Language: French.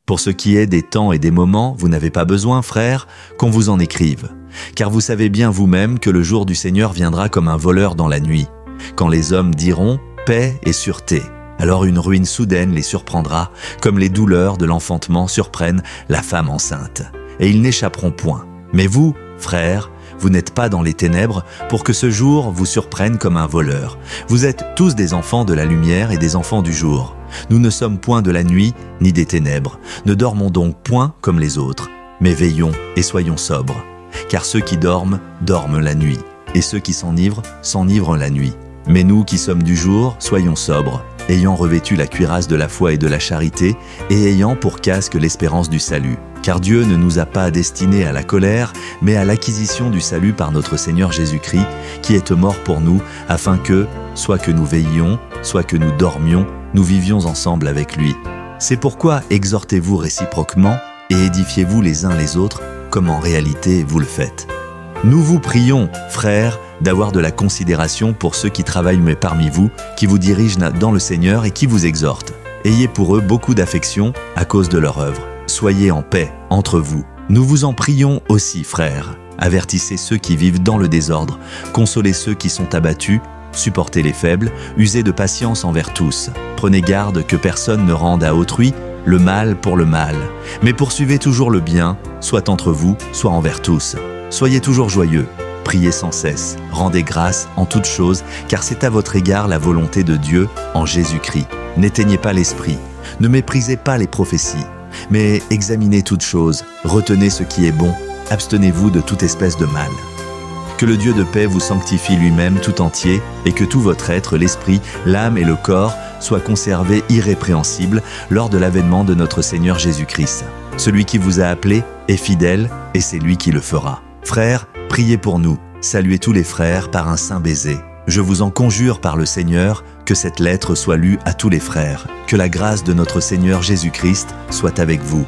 Pour ce qui est des temps et des moments, vous n'avez pas besoin, frères, qu'on vous en écrive. Car vous savez bien vous-même que le jour du Seigneur viendra comme un voleur dans la nuit, quand les hommes diront « paix et sûreté ». Alors une ruine soudaine les surprendra, comme les douleurs de l'enfantement surprennent la femme enceinte. Et ils n'échapperont point. Mais vous, frères, vous n'êtes pas dans les ténèbres pour que ce jour vous surprenne comme un voleur. Vous êtes tous des enfants de la lumière et des enfants du jour. Nous ne sommes point de la nuit ni des ténèbres. Ne dormons donc point comme les autres, mais veillons et soyons sobres. Car ceux qui dorment, dorment la nuit, et ceux qui s'enivrent la nuit. Mais nous qui sommes du jour, soyons sobres, ayant revêtu la cuirasse de la foi et de la charité, et ayant pour casque l'espérance du salut. Car Dieu ne nous a pas destinés à la colère, mais à l'acquisition du salut par notre Seigneur Jésus-Christ, qui est mort pour nous, afin que, soit que nous veillions, soit que nous dormions, nous vivions ensemble avec lui. C'est pourquoi exhortez-vous réciproquement, et édifiez-vous les uns les autres, comme en réalité vous le faites. Nous vous prions, frères, d'avoir de la considération pour ceux qui travaillent parmi vous, qui vous dirigent dans le Seigneur et qui vous exhortent. Ayez pour eux beaucoup d'affection à cause de leur œuvre. Soyez en paix entre vous. Nous vous en prions aussi, frères. Avertissez ceux qui vivent dans le désordre, consolez ceux qui sont abattus, supportez les faibles, usez de patience envers tous. Prenez garde que personne ne rende à autrui le mal pour le mal, mais poursuivez toujours le bien, soit entre vous, soit envers tous. Soyez toujours joyeux, priez sans cesse, rendez grâce en toutes choses, car c'est à votre égard la volonté de Dieu en Jésus-Christ. N'éteignez pas l'esprit, ne méprisez pas les prophéties, mais examinez toutes choses, retenez ce qui est bon, abstenez-vous de toute espèce de mal. Que le Dieu de paix vous sanctifie lui-même tout entier, et que tout votre être, l'esprit, l'âme et le corps, soient conservés irrépréhensibles lors de l'avènement de notre Seigneur Jésus-Christ. Celui qui vous a appelé est fidèle, et c'est lui qui le fera. Frères, priez pour nous, saluez tous les frères par un saint baiser. Je vous en conjure par le Seigneur, que cette lettre soit lue à tous les frères. Que la grâce de notre Seigneur Jésus-Christ soit avec vous.